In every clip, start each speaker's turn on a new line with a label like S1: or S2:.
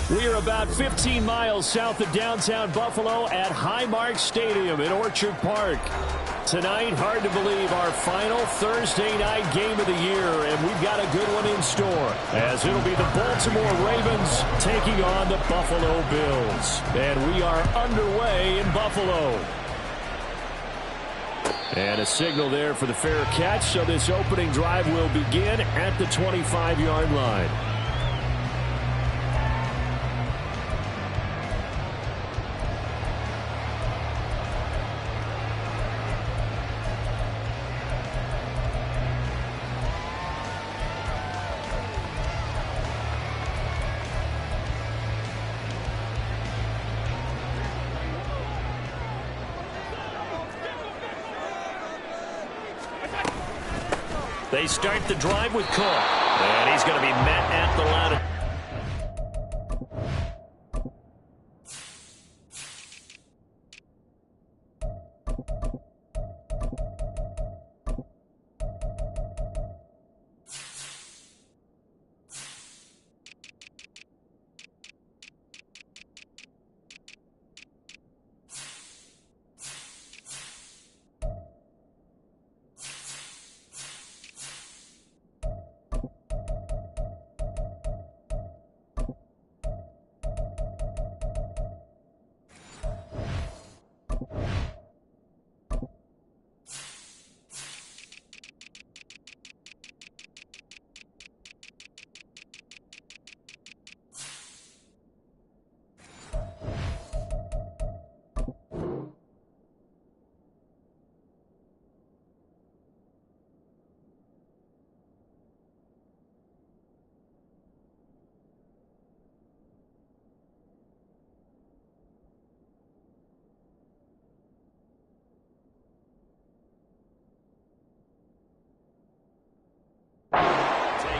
S1: We are about 15 miles south of downtown Buffalo at Highmark Stadium in Orchard Park. Tonight, hard to believe, our final Thursday night game of the year, and we've got a good one in store, as it'll be the Baltimore Ravens taking on the Buffalo Bills. And we are underway in Buffalo. And a signal there for the fair catch, so this opening drive will begin at the 25-yard line. They start the drive with Cook, and he's going to be met at the line.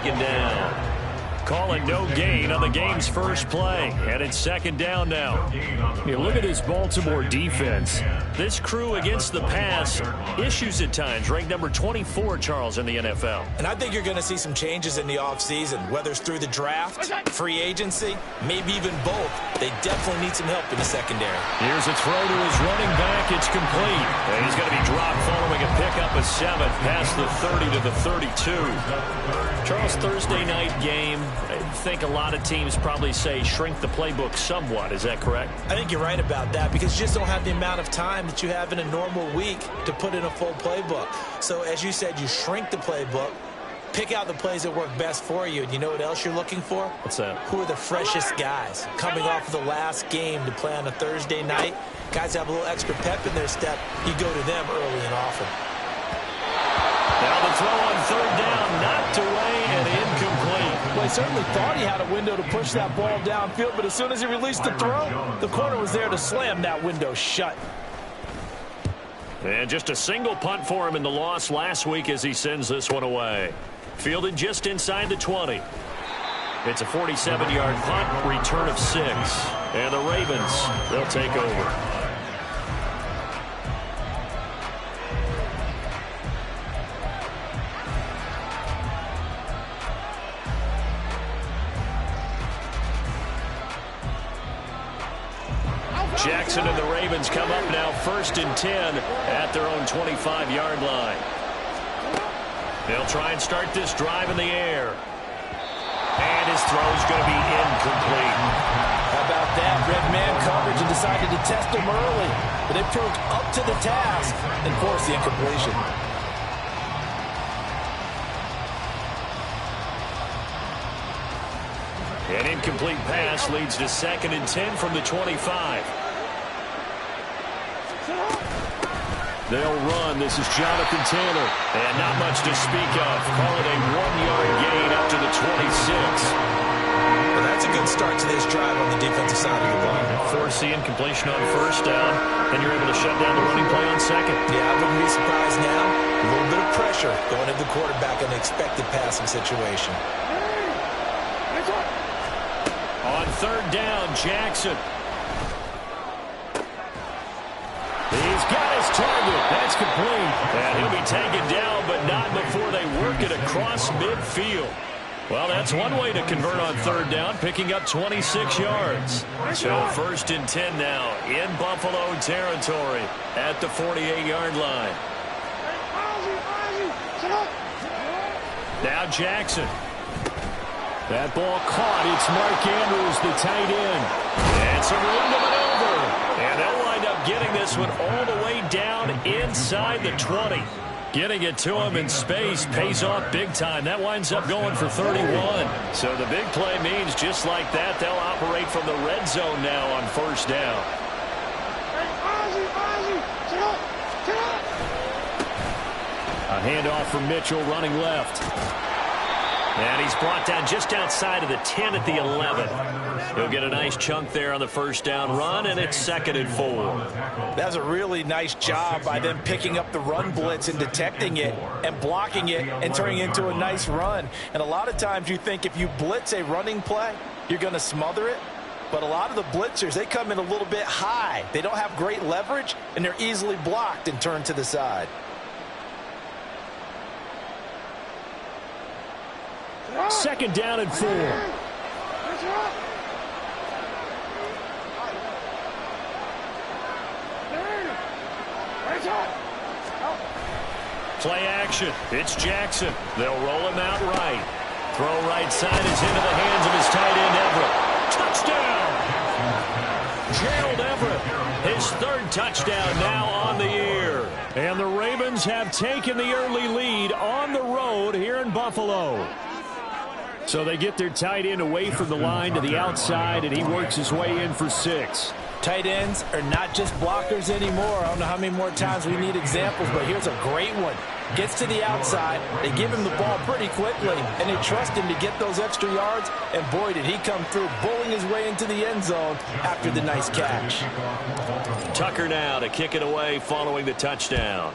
S1: Down. Calling no gain on the game's first play, and it's second down now. You look at this Baltimore defense. This crew against the pass, issues at times, ranked number 24, Charles, in the NFL.
S2: And I think you're going to see some changes in the offseason, whether it's through the draft, free agency, maybe even both. They definitely need some help in the secondary.
S1: Here's a throw to his running back. It's complete. And he's going to be dropped following a pickup of 7 past the 30 to the 32. Charles, Thursday night game, I think a lot of teams probably say shrink the playbook somewhat. Is that correct?
S2: I think you're right about that because you just don't have the amount of time that you have in a normal week to put in a full playbook. So as you said, you shrink the playbook, pick out the plays that work best for you. And you know what else you're looking for?
S1: What's that?
S2: Who are the freshest guys coming off of the last game to play on a Thursday night? Guys have a little extra pep in their step. You go to them early and often.
S1: Now the throw on third down, knocked away and incomplete.
S3: Well, he certainly thought he had a window to push that ball downfield, but as soon as he released the throw, the corner was there to slam that window shut.
S1: And just a single punt for him in the loss last week as he sends this one away. Fielded just inside the 20. It's a 47-yard punt, return of 6. And the Ravens, they'll take over. Jackson and the Ravens come up now 1st and 10 at their own 25-yard line. They'll try and start this drive in the air. And his throw's going to be incomplete.
S3: How about that? Red man coverage and decided to test him early. But they proved up to the task and forced the incompletion.
S1: An incomplete pass leads to 2nd and 10 from the 25. They'll run. This is Jonathan Taylor. And not much to speak of. Call it a 1-yard gain up to the 26.
S2: Well, that's a good start to this drive on the defensive side of the ball.
S1: Force the incompletion on first down, and you're able to shut down the running play on second.
S2: Yeah, I wouldn't be surprised now. A little bit of pressure going at the quarterback in the expected passing situation.
S1: On third down, Jackson. He's got his target. That's complete. And he'll be taken down, but not before they work it across midfield. Well, that's one way to convert on third down, picking up 26 yards. So first and 10 now in Buffalo territory at the 48-yard line. Now Jackson. That ball caught. It's Mark Andrews, the tight end. And some room to maneuver. And they'll wind up getting this one all the way down inside the 20. Getting it to him in space pays off big time. That winds up going for 31. So the big play means just like that, they'll operate from the red zone now on first down. A handoff from Mitchell running left. And he's brought down just outside of the 10 at the 11. He'll get a nice chunk there on the first down run, and it's 2nd and 4.
S2: That's a really nice job by them picking up the run blitz and detecting it and blocking it and turning it into a nice run. And a lot of times you think if you blitz a running play, you're going to smother it. But a lot of the blitzers, they come in a little bit high. They don't have great leverage, and they're easily blocked and turned to the side.
S1: 2nd down and 4. Play action. It's Jackson. They'll roll him out right. Throw right side is into the hands of his tight end, Everett. Touchdown! Gerald Everett, his 3rd touchdown now on the year. And the Ravens have taken the early lead on the road here in Buffalo. So they get their tight end away from the line to the outside, and he works his way in for 6.
S2: Tight ends are not just blockers anymore. I don't know how many more times we need examples, but here's a great one. Gets to the outside, they give him the ball pretty quickly, and they trust him to get those extra yards, and boy, did he come through, bowling his way into the end zone after the nice catch.
S1: Tucker now to kick it away following the touchdown.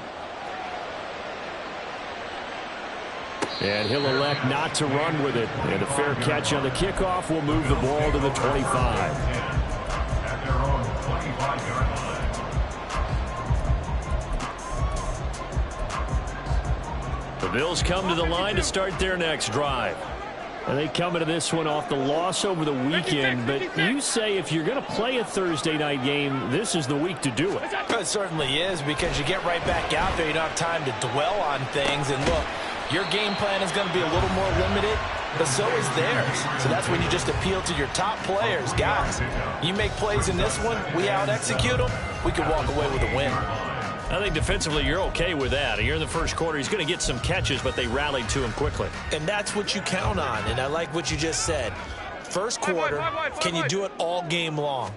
S1: And he'll elect not to run with it. And a fair catch on the kickoff will move the ball to the 25. The Bills come to the line to start their next drive. And they come into this one off the loss over the weekend. But you say if you're going to play a Thursday night game, this is the week to do it.
S2: It certainly is, because you get right back out there. You don't have time to dwell on things. And look, your game plan is going to be a little more limited, but so is theirs. So that's when you just appeal to your top players. Guys, you make plays in this one, we out-execute them, we can walk away with a win.
S1: I think defensively you're okay with that. Here in the first quarter, he's going to get some catches, but they rallied to him quickly.
S2: And that's what you count on, and I like what you just said. First quarter, can you do it all game long?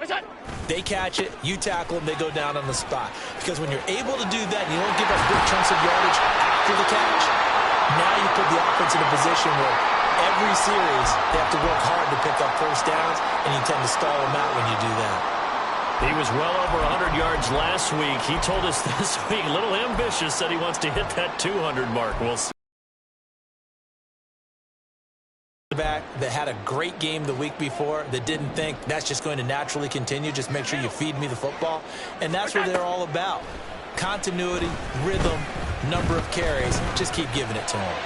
S2: They catch it, you tackle them, they go down on the spot. Because when you're able to do that, and you don't give up big chunks of yardage after the catch, now you put the offense in a position where every series they have to work hard to pick up first downs, and you tend to stall them out when you do that.
S1: He was well over 100 yards last week. He told us this week, a little ambitious, said he wants to hit that 200 mark. We'll see.
S2: Back that had a great game the week before that didn't think that's just going to naturally continue. Just make sure you feed me the football. And that's what they're all about. Continuity, rhythm, number of carries. Just keep giving it to him.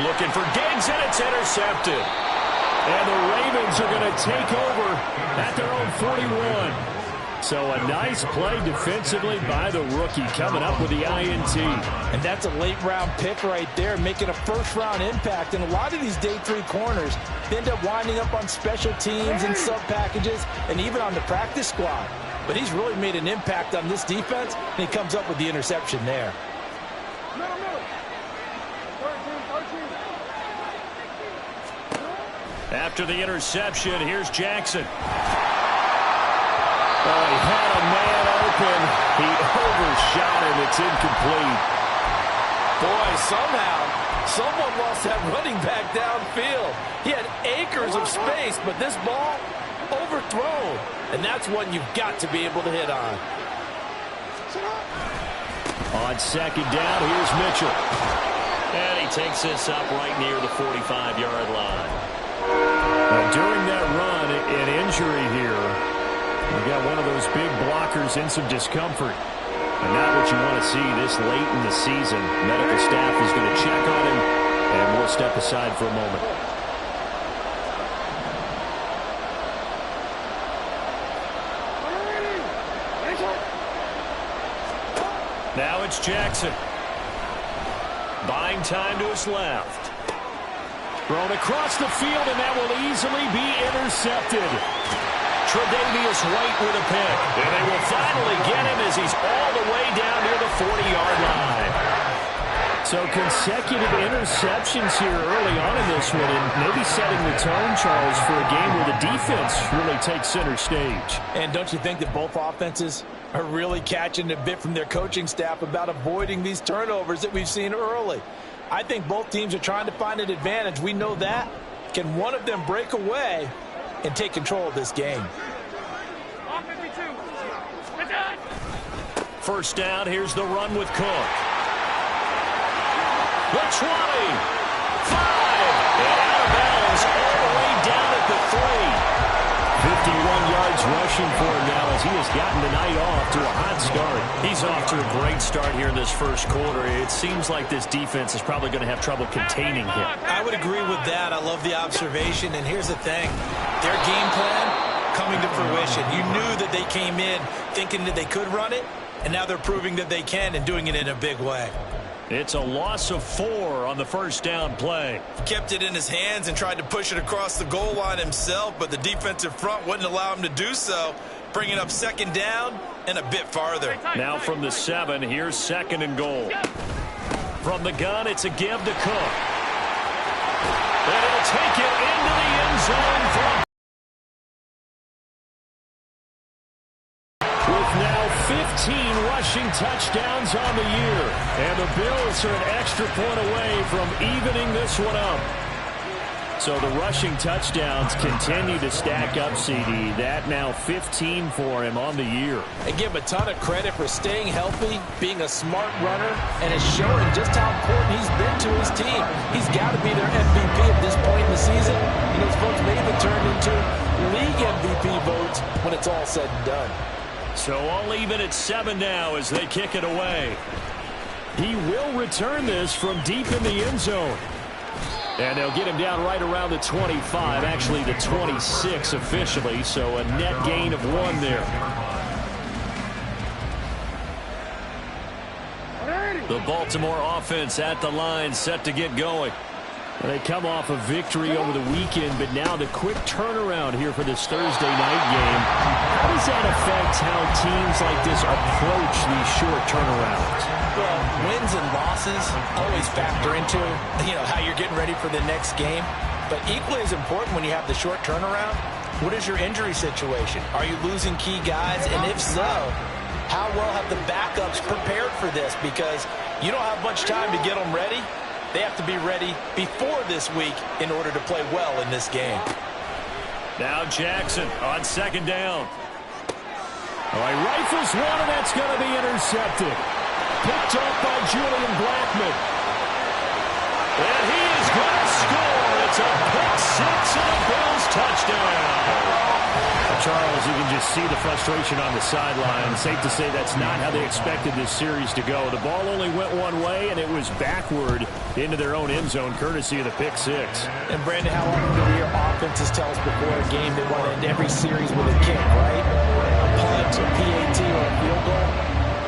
S1: Looking for Diggs, and it's intercepted. And the Ravens are going to take over at their own 41. So a nice play defensively by the rookie, coming up with the INT.
S2: And that's a late-round pick right there, making a first-round impact. And a lot of these day 3 corners end up winding up on special teams and sub-packages and even on the practice squad. But he's really made an impact on this defense, and he comes up with the interception there.
S1: After the interception, here's Jackson. Oh, he had a man open. He overshot him. It's incomplete.
S2: Boy, somehow, someone lost that running back downfield. He had acres of space, but this ball overthrown. And that's one you've got to be able to hit on.
S1: On second down, here's Mitchell. And he takes this up right near the 45-yard line. Now, during that run, an injury here. We've got one of those big blockers in some discomfort. And not what you want to see this late in the season. Medical staff is going to check on him, And we'll step aside for a moment. Now it's Jackson. Buying time to his left. Thrown across the field, and that will easily be intercepted. Tre'Davious White with a pick. And they will finally get him as he's all the way down near the 40-yard line. So consecutive interceptions here early on in this one, and maybe setting the tone, Charles, for a game where the defense really takes center stage.
S3: And don't you think that both offenses are really catching a bit from their coaching staff about avoiding these turnovers that we've seen early? I think both teams are trying to find an advantage. We know that. Can one of them break away and take control of this game?
S1: First down, here's the run with Cook. The 20, 5, and out of bounds all the way down at the 3. 51 yards rushing for him now as he has gotten the night off to a hot start. He's off to a great start here in this first quarter. It seems like this defense is probably going to have trouble containing him.
S2: I would agree with that. I love the observation. And here's the thing. Their game plan coming to fruition. You knew that they came in thinking that they could run it, and now they're proving that they can and doing it in a big way.
S1: It's a loss of 4 on the first down play.
S2: Kept it in his hands and tried to push it across the goal line himself, but the defensive front wouldn't allow him to do so, bringing up second down and a bit farther.
S1: Now from the 7, here's second and goal. From the gun, it's a give to Cook. And he'll take it into the end zone for now 15 rushing touchdowns on the year. And the Bills are an extra point away from evening this one up. So the rushing touchdowns continue to stack up, CD. That now 15 for him on the year.
S3: And give him a ton of credit for staying healthy, being a smart runner, and it's showing just how important he's been to his team. He's got to be their MVP at this point in the season. And those votes may even turn into league MVP votes when it's all said and done.
S1: So all even at 7 now as they kick it away. He will return this from deep in the end zone. And they'll get him down right around the 25, actually the 26 officially, so a net gain of 1 there. The Baltimore offense at the line, set to get going. They come off a victory over the weekend, but now the quick turnaround here for this Thursday night game. How does that affect how teams like this approach these short turnarounds?
S3: Well, wins and losses always factor into, how you're getting ready for the next game. But equally as important when you have the short turnaround, what is your injury situation? Are you losing key guys? And if so, how well have the backups prepared for this? Because you don't have much time to get them ready. They have to be ready before this week in order to play well in this game.
S1: Now Jackson on second down. All right, rifles one, and that's going to be intercepted. Picked up by Julian Blackmon. And he is going to score. It's a pick 6 and a Bills touchdown. Charles, you can just see the frustration on the sideline. Safe to say that's not how they expected this series to go. The ball only went one way, and it was backward into their own end zone, courtesy of the pick 6.
S3: And, Brandon, how often do we hear offenses tell us before a game they want to end every series with a kick, right? A punt, a PAT, or a field goal.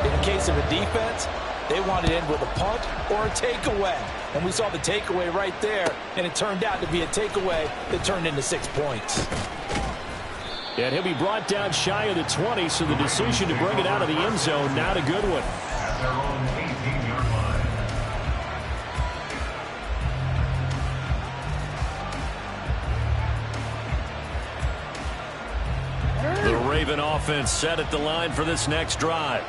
S3: In the case of a defense, they want to end with a punt or a takeaway. And we saw the takeaway right there, and it turned out to be a takeaway that turned into 6 points.
S1: And he'll be brought down shy of the 20, so the decision to bring it out of the end zone, not a good one. The Raven offense set at the line for this next drive.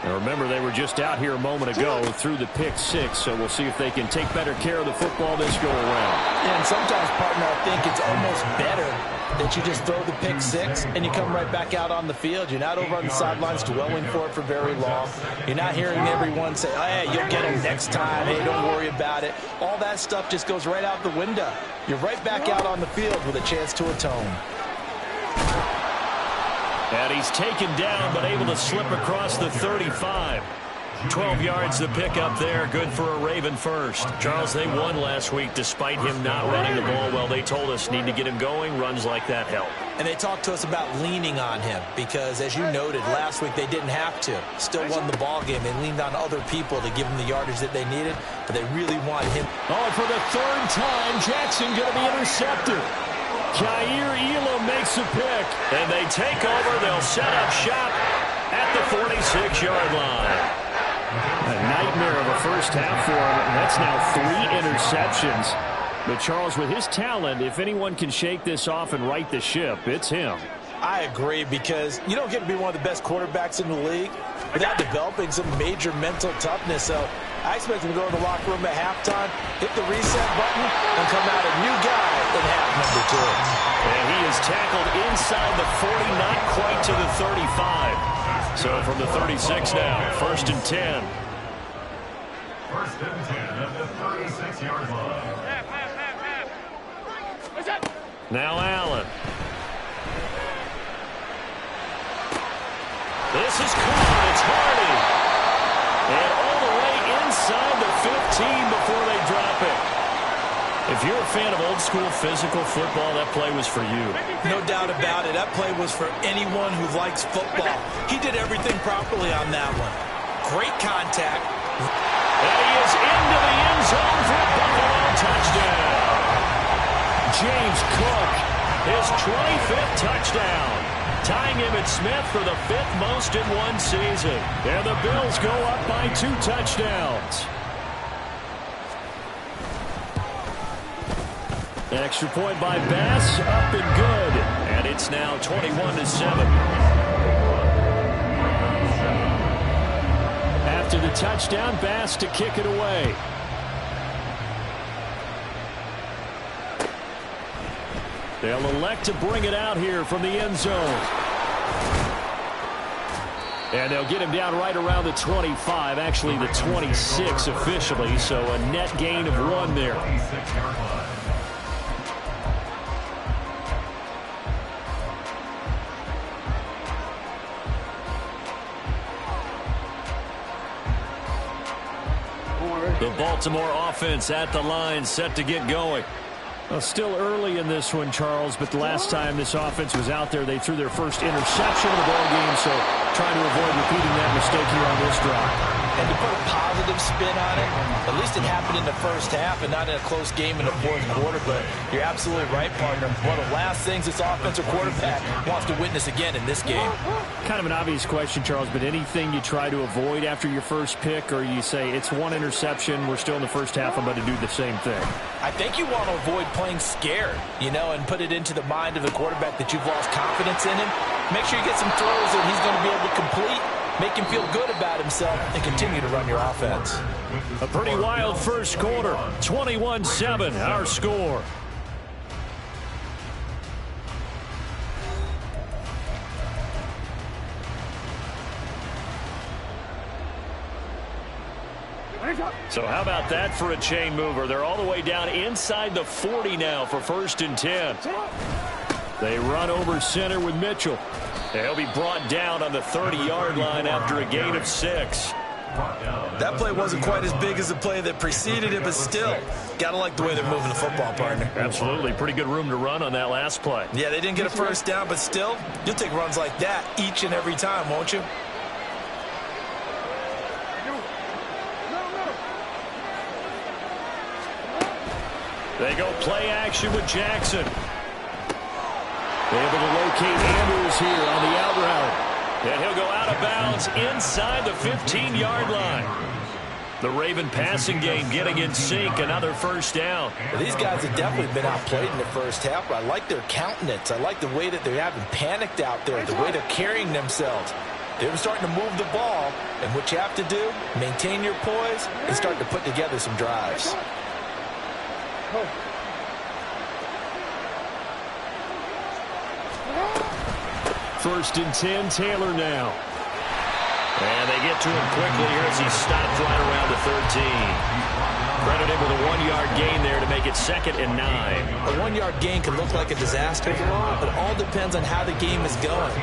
S1: Now remember, they were just out here a moment ago through the pick 6, so we'll see if they can take better care of the football this go around.
S3: And sometimes, partner, I think it's almost better that you just throw the pick 6 and you come right back out on the field. You're not over on the sidelines dwelling for it for very long. You're not hearing everyone say, oh, hey, you'll get him next time. Hey, don't worry about it. All that stuff just goes right out the window. You're right back out on the field with a chance to atone.
S1: And he's taken down, but able to slip across the 35. 12 yards to pick up there. Good for a Raven first. Charles, they won last week despite him not running the ball well. They told us need to get him going. Runs like that help.
S2: And they talked to us about leaning on him because, as you noted, last week they didn't have to. Still won the ball game. They leaned on other people to give them the yardage that they needed, but they really want him.
S1: Oh, for the third time, Jackson going to be intercepted. Jair Elam makes a pick, and they take over. They'll set up shop at the 46-yard line. A nightmare of a first half for him. That's now 3 interceptions. But Charles, with his talent, if anyone can shake this off and right the ship, it's him.
S2: I agree, because you don't get to be one of the best quarterbacks in the league without developing some major mental toughness. So I expect him to go in the locker room at halftime, hit the reset button, and come out a new guy in half number 2.
S1: And he is tackled inside the 40, not quite to the 35. So from the 36 now, 1st and 10.
S4: 1st and 10 at the 36-yard line.
S1: Now Allen. This is caught. It's Hardy. And all the way inside the 15 before they drop it. If you're a fan of old-school physical football, that play was for you.
S2: No doubt about it. That play was for anyone who likes football. He did everything properly on that one. Great contact.
S1: And he is into the end zone for a Buffalo touchdown. James Cook, his 25th touchdown. Tying Emmitt Smith for the 5th most in one season. And the Bills go up by 2 touchdowns. Extra point by Bass, up and good. And it's now 21-7. After the touchdown, Bass to kick it away. They'll elect to bring it out here from the end zone. And they'll get him down right around the 25, actually the 26 officially, so a net gain of 1 there. The Baltimore offense at the line, set to get going. Well, still early in this one, Charles, but the last time this offense was out there, they threw their first interception of the ball game, so trying to avoid repeating that mistake here on this drive.
S2: And to put a positive spin on it, at least it happened in the first half and not in a close game in the 4th quarter. But you're absolutely right, partner. One of the last things this offensive quarterback wants to witness again in this game.
S1: Kind of an obvious question, Charles, but anything you try to avoid after your first pick, or you say it's 1 interception, we're still in the first half, I'm going to do the same thing?
S2: I think you want to avoid playing scared, and put it into the mind of the quarterback that you've lost confidence in him. Make sure you get some throws that he's going to be able to complete, make him feel good about himself, and continue to run your offense.
S1: A pretty wild first quarter. 21-7, our score. So how about that for a chain mover? They're all the way down inside the 40 now for 1st and 10. They run over center with Mitchell. He'll be brought down on the 30-yard line after a gain of 6.
S2: That play wasn't quite as big as the play that preceded it, but still, gotta like the way they're moving the football, partner.
S1: Absolutely. Pretty good room to run on that last play.
S2: Yeah, they didn't get a first down, but still, you'll take runs like that each and every time, won't you?
S1: They go play action with Jackson. Able to locate Andrews here on the out route. And he'll go out of bounds inside the 15-yard line. The Raven passing game getting in sync. Another first down.
S2: Well, these guys have definitely been outplayed in the first half, but I like their countenance. I like the way that they haven't panicked out there, the way they're carrying themselves. They're starting to move the ball, and what you have to do, maintain your poise and start to put together some drives.
S1: 1st and 10, Taylor now. And they get to him quickly here as he stopped right around the 13. Credit him with a 1-yard gain there to make it 2nd and 9.
S2: A 1-yard gain can look like a disaster, but it all depends on how the game is going.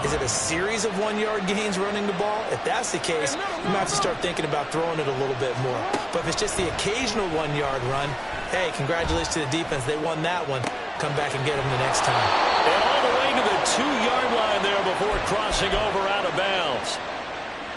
S2: Is it a series of 1-yard gains running the ball? If that's the case, you might have to start thinking about throwing it a little bit more. But if it's just the occasional 1-yard run, hey, congratulations to the defense. They won that one. Come back and get them the next time.
S1: And all the way to the 2-yard line there before crossing over out of bounds.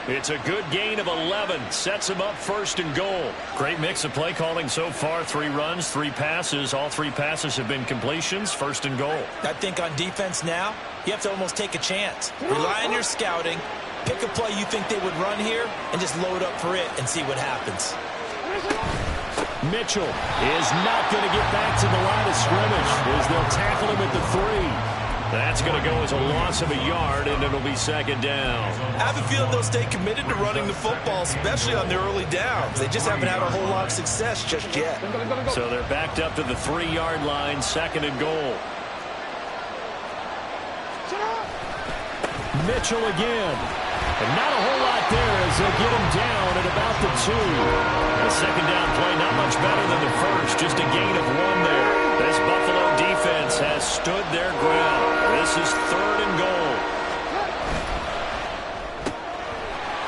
S1: It's a good gain of 11. Sets him up 1st and goal. Great mix of play calling so far. 3 runs, 3 passes. All 3 passes have been completions. 1st and goal.
S2: I think on defense now, you have to almost take a chance. Rely on your scouting. Pick a play you think they would run here and just load up for it and see what happens.
S1: Mitchell is not going to get back to the line of scrimmage as they'll tackle him at the 3. That's going to go as a loss of a yard, and it'll be 2nd down.
S2: I have a feeling they'll stay committed to running the football, especially on their early downs. They just haven't had a whole lot of success just yet.
S1: So they're backed up to the 3-yard line, 2nd and goal. Mitchell again. And not a whole lot there as they get him down at about the 2. The 2nd down play not much better than the first, just a gain of 1 there. This Buffalo defense has stood their ground. This is 3rd and goal.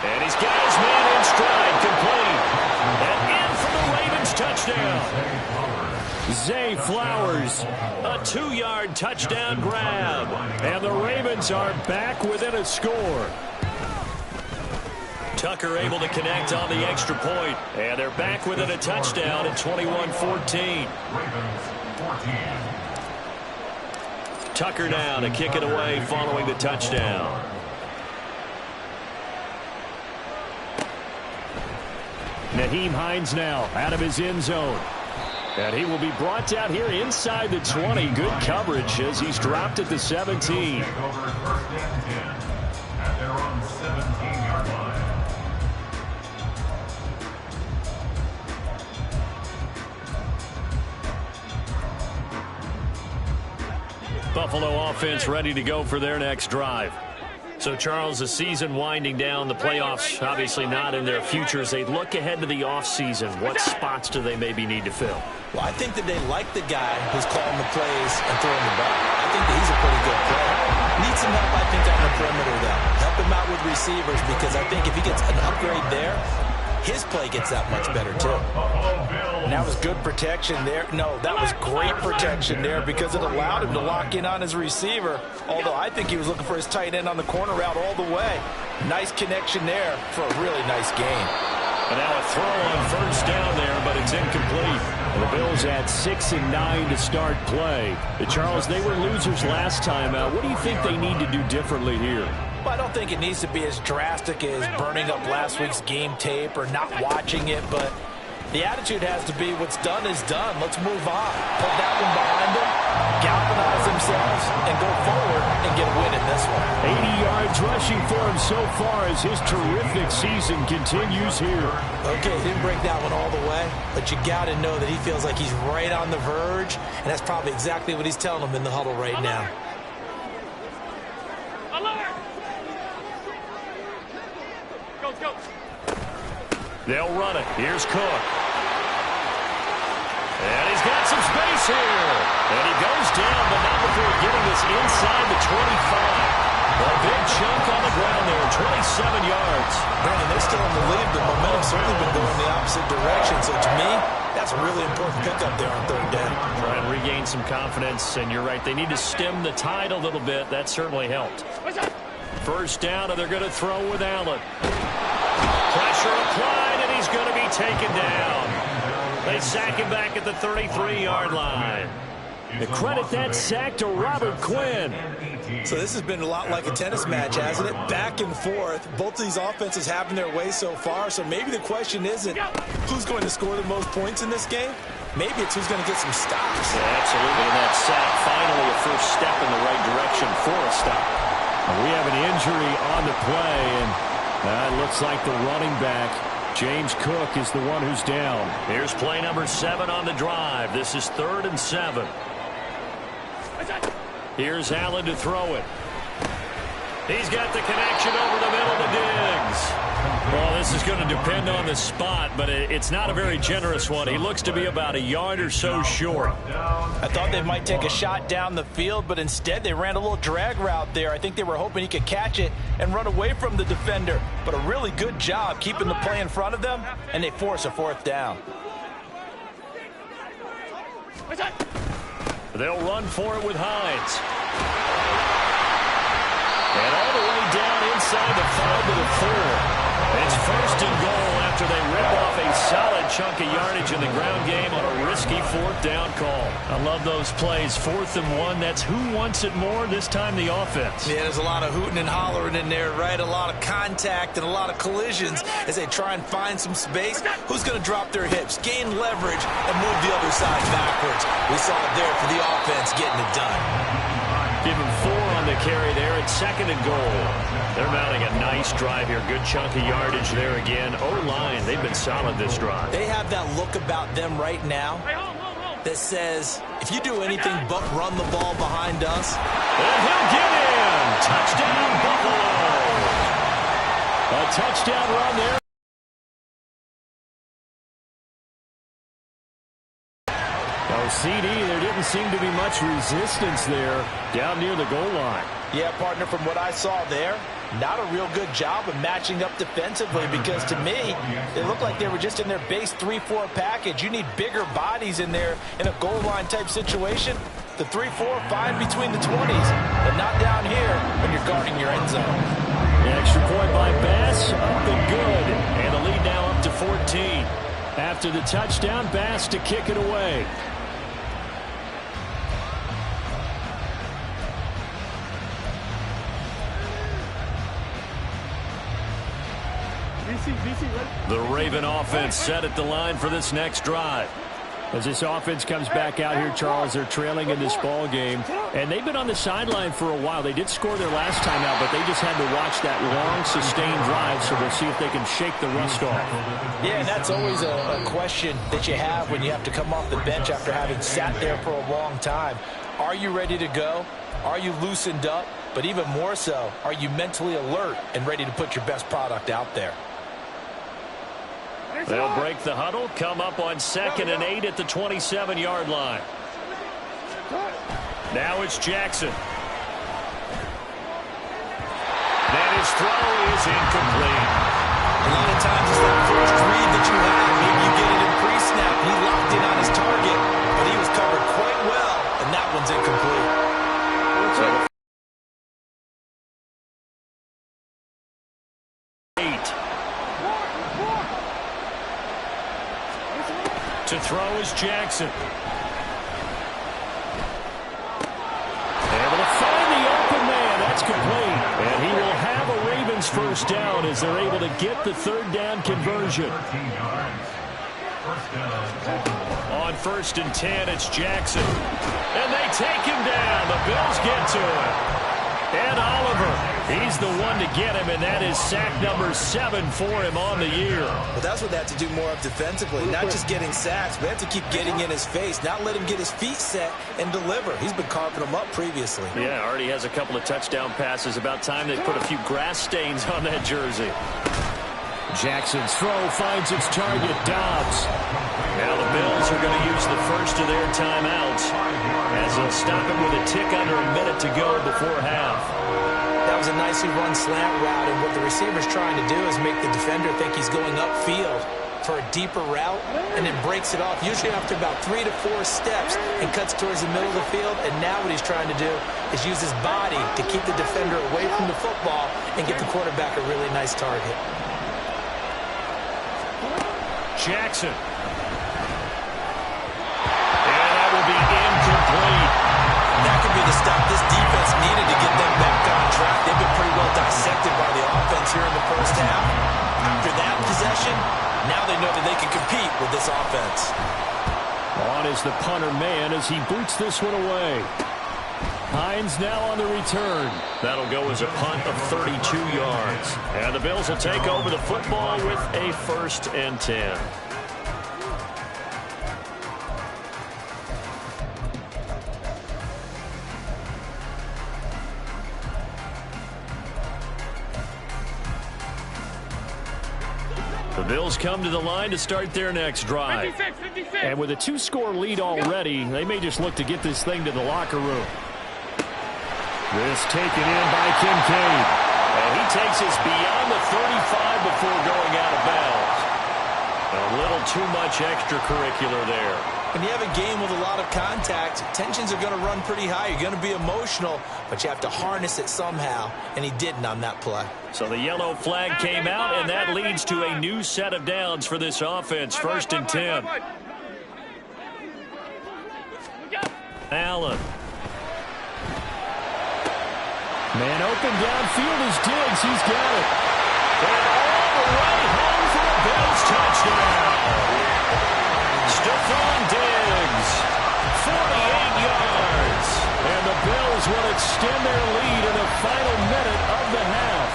S1: And he's got his man in stride, complete. And in for the Ravens touchdown. Zay Flowers, a 2-yard touchdown grab. And the Ravens are back within a score. Tucker able to connect on the extra point. And they're back within a touchdown at 21-14. Tucker now to kick it away following the touchdown. Nyheim Hines now out of his end zone. And he will be brought down here inside the 20. Good coverage as he's dropped at the 17. Buffalo offense ready to go for their next drive. So, Charles, the season winding down, the playoffs obviously not in their future. As they look ahead to the offseason, what spots do they maybe need to fill?
S2: Well, I think that they like the guy who's calling the plays and throwing the ball. I think that he's a pretty good player. Needs some help, I think, on the perimeter, though. Help him out with receivers, because I think if he gets an upgrade there, his play gets that much better, too. And that was good protection there. No, that was great protection there because it allowed him to lock in on his receiver, although I think he was looking for his tight end on the corner route all the way. Nice connection there for a really nice gain.
S1: And now a throw on 1st down there, but it's incomplete. The Bills at 6 and 9 to start play. Charles, they were losers last time out. What do you think they need to do differently here?
S2: Well, I don't think it needs to be as drastic as burning up last week's game tape or not watching it, but the attitude has to be what's done is done. Let's move on. Put that one behind them, galvanize themselves, and go forward and get a win in this one.
S1: 80 yards rushing for him so far as his terrific season continues here.
S2: Okay, didn't break that one all the way, but you got to know that he feels like he's right on the verge, and that's probably exactly what he's telling them in the huddle right now.
S1: They'll run it. Here's Cook. And he's got some space here. And he goes down, but not before getting this inside the 25. A big chunk on the ground there, 27 yards.
S2: Brandon, they're still in the lead. The momentum's certainly been going the opposite direction. So to me, that's a really important pickup there on 3rd down.
S1: Try and regain some confidence, and you're right. They need to stem the tide a little bit. That certainly helped. 1st down, and they're going to throw with Allen. Pressure applied, and he's going to be taken down. They sack him back at the 33-yard line. The credit that sack to Robert Quinn.
S2: So this has been a lot like a tennis match, hasn't it? Back and forth. Both of these offenses having their way so far. So maybe the question isn't who's going to score the most points in this game. Maybe it's who's going to get some stops.
S1: Yeah, absolutely. And that sack, finally a first step in the right direction for a stop. We have an injury on the play, and it looks like the running back, James Cook, is the one who's down. Here's play number 7 on the drive. This is 3rd and 7. Here's Allen to throw it. He's got the connection over the middle to Diggs. Well, this is going to depend on the spot, but it's not a very generous one. He looks to be about a yard or so short.
S2: I thought they might take a shot down the field, but instead they ran a little drag route there. I think they were hoping he could catch it and run away from the defender. But a really good job keeping the play in front of them, and they force a fourth down.
S1: They'll run for it with Hines. And all the way down inside the 5 to the 4. It's first and goal after they rip off a solid chunk of yardage in the ground game on a risky fourth down call. I love those plays. 4th and 1. That's who wants it more, this time the offense.
S2: Yeah, there's a lot of hooting and hollering in there, right? A lot of contact and a lot of collisions as they try and find some space. Who's going to drop their hips, gain leverage, and move the other side backwards? We saw it there for the offense getting it done.
S1: Give him 4 on the carry there at 2nd and goal. They're mounting a nice drive here. Good chunk of yardage there again. O-line, they've been solid this drive.
S2: They have that look about them right now that says, if you do anything but run the ball behind us.
S1: And he'll get in. Touchdown, Buffalo. A touchdown run there. Oh, CD, there didn't seem to be much resistance there down near the goal line.
S2: Yeah, partner, from what I saw there, not a real good job of matching up defensively because to me, it looked like they were just in their base 3-4 package. You need bigger bodies in there in a goal line type situation. The 3-4, fine between the 20s, but not down here when you're guarding your end zone.
S1: The extra point by Bass, up and good. And the lead now up to 14. After the touchdown, Bass to kick it away. The Raven offense set at the line for this next drive. As this offense comes back out here, Charles, they're trailing in this ball game. And they've been on the sideline for a while. They did score their last time out, but they just had to watch that long, sustained drive, so we'll see if they can shake the rust off.
S2: Yeah, and that's always a question that you have when you have to come off the bench after having sat there for a long time. Are you ready to go? Are you loosened up? But even more so, are you mentally alert and ready to put your best product out there?
S1: They'll break the huddle, come up on 2nd and 8 at the 27-yard line. Now it's Jackson. Then his throw is incomplete.
S2: A lot of times it's that first read that you have. Maybe you get it in pre-snap. He locked in on his target, but he was covered quite well, and that one's incomplete.
S1: So to throw is Jackson. Able to find the open man. That's complete. And he will have a Ravens first down as they're able to get the 3rd down conversion. On 1st and 10, it's Jackson. And they take him down. The Bills get to him. And Oliver, he's the one to get him, and that is sack number 7 for him on the year.
S2: Well, that's what they have to do more of defensively, not just getting sacks, but have to keep getting in his face, not let him get his feet set and deliver. He's been carving them up previously.
S1: Yeah, already has a couple of touchdown passes. About time they put a few grass stains on that jersey. Jackson's throw finds its target, Dobbs. Now the Bills are going to use the first of their timeouts as they'll stop him with a tick under a minute to go before half.
S2: That was a nicely run slant route, and what the receiver's trying to do is make the defender think he's going upfield for a deeper route, and then breaks it off, usually after about 3 to 4 steps, and cuts towards the middle of the field. And now what he's trying to do is use his body to keep the defender away from the football and get the quarterback a really nice target.
S1: Jackson. And that will be incomplete.
S2: That could be the stop this defense needed to get them back on track. They've been pretty well dissected by the offense here in the first half. After that possession, now they know that they can compete with this offense.
S1: On is the punter man as he boots this one away. Hines now on the return. That'll go as a punt of 32 yards. And the Bills will take over the football with a 1st and 10. The Bills come to the line to start their next drive.
S5: 56.
S1: And with a 2-score lead already, they may just look to get this thing to the locker room. This taken in by Kincaid. And he takes us beyond the 35 before going out of bounds. A little too much extracurricular there.
S2: When you have a game with a lot of contact, tensions are going to run pretty high. You're going to be emotional, but you have to harness it somehow, and he didn't on that play.
S1: So the yellow flag came out, and that leads to a new set of downs for this offense. 1st and 10. Allen. Man open downfield is Diggs. He's got it. And all the way home for a Bills touchdown. Stephon Diggs, 48 yards. And the Bills will extend their lead in the final minute of the half.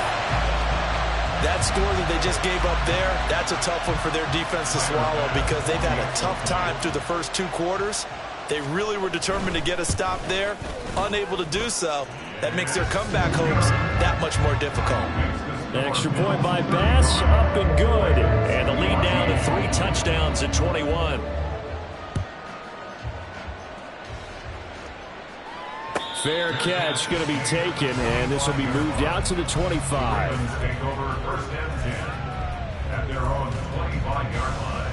S2: That score that they just gave up there, that's a tough one for their defense to swallow because they've had a tough time through the first 2 quarters. They really were determined to get a stop there, unable to do so. That makes their comeback hopes that much more difficult.
S1: Extra point by Bass, up and good. And the lead down to 3 touchdowns at 21. Fair catch going to be taken, and this will be moved out to the 25.
S4: Take over 1st and 10 at their own 25-yard line.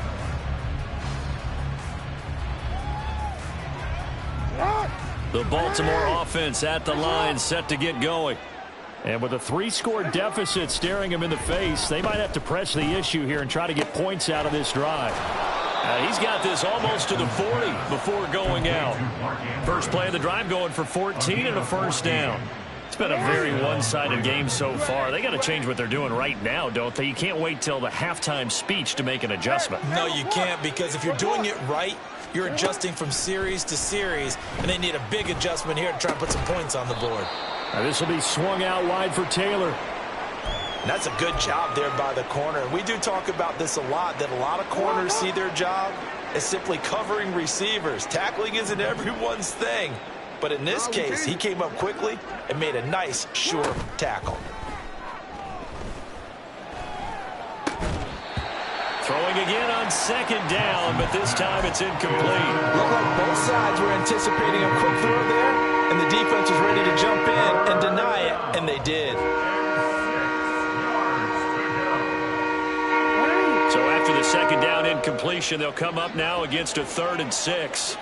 S1: The Baltimore offense at the line, set to get going. And with a 3-score deficit staring him in the face, they might have to press the issue here and try to get points out of this drive. He's got this almost to the 40 before going out. First play of the drive going for 14 and a 1st down. It's been a very one-sided game so far. They got to change what they're doing right now, don't they? You can't wait till the halftime speech to make an adjustment.
S2: No, you can't, because if you're doing it right, you're adjusting from series to series, and they need a big adjustment here to try and put some points on the board.
S1: Now this will be swung out wide for Taylor.
S2: And that's a good job there by the corner. We do talk about this a lot, that a lot of corners see their job as simply covering receivers. Tackling isn't everyone's thing. But in this case, he came up quickly and made a nice, sure tackle.
S1: Throwing again on 2nd down, but this time it's incomplete.
S2: Looked like both sides were anticipating a quick throw there, and the defense was ready to jump in and deny it, and they did.
S1: So after the 2nd down incompletion, they'll come up now against a 3rd and 6.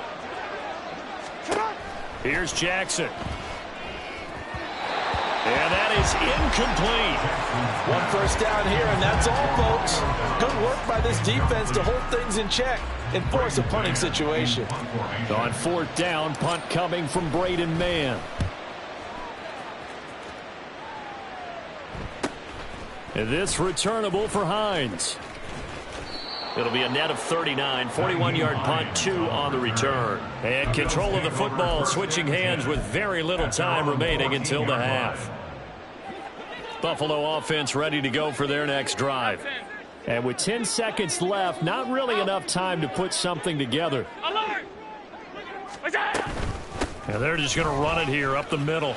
S1: Here's Jackson. And that is incomplete.
S2: 1 first down here, and that's all, folks. Good work by this defense to hold things in check and force a punting situation.
S1: On 4th down, punt coming from Braden Mann. And this returnable for Hines. It'll be a net of 39, 41-yard punt, 2 on the return. And control of the football, switching hands with very little time remaining until the half. Buffalo offense ready to go for their next drive. And with 10 seconds left, not really enough time to put something together. And they're just going to run it here up the middle.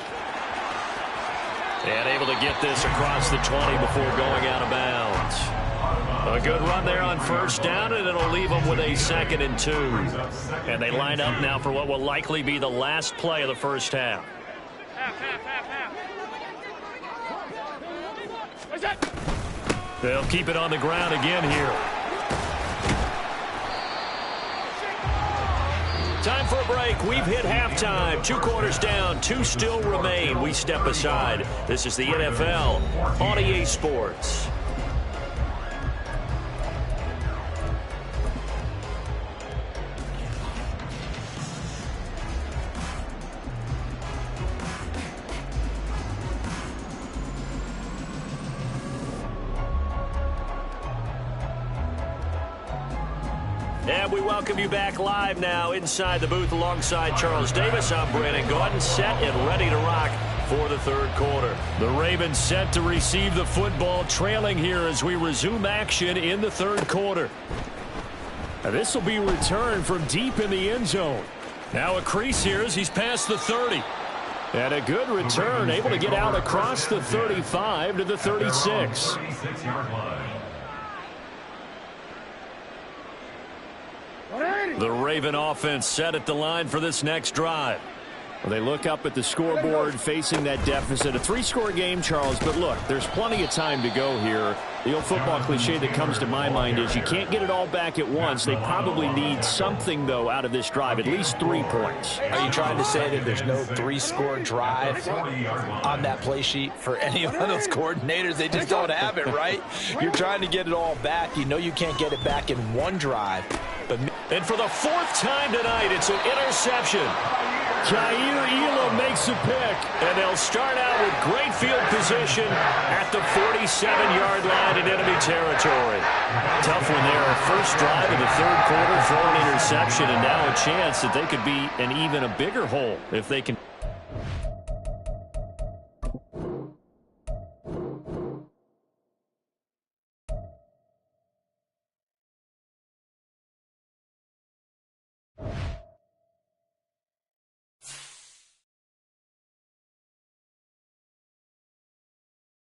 S1: And able to get this across the 20 before going out of bounds. A good run there on 1st down, and it'll leave them with a 2nd and 2. And they line up now for what will likely be the last play of the first half. They'll keep it on the ground again here. Time for a break. We've hit halftime. 2 quarters down. 2 still remain. We step aside. This is the NFL on EA Sports. And we welcome you back live now inside the booth alongside Charles Davis. I'm Brandon Gordon, set and ready to rock for the 3rd quarter. The Ravens set to receive the football, trailing here as we resume action in the 3rd quarter. Now this will be returned from deep in the end zone. Now a crease here as he's past the 30. And a good return, able to get out across the 35 to the 36. The Raven offense set at the line for this next drive. Well, they look up at the scoreboard facing that deficit. A 3-score game, Charles, but look, there's plenty of time to go here. The old football cliche that comes to my mind is you can't get it all back at once. They probably need something, though, out of this drive, at least 3 points.
S2: Are you trying to say that there's no 3-score drive on that play sheet for any of those coordinators? They just don't have it, right? You're trying to get it all back. You know you can't get it back in one drive.
S1: And for the 4th time tonight, it's an interception. Jair Elam makes a pick, and they'll start out with great field position at the 47-yard line in enemy territory. Tough one there. First drive of the 3rd quarter, throw an interception, and now a chance that they could be in even a bigger hole if they can.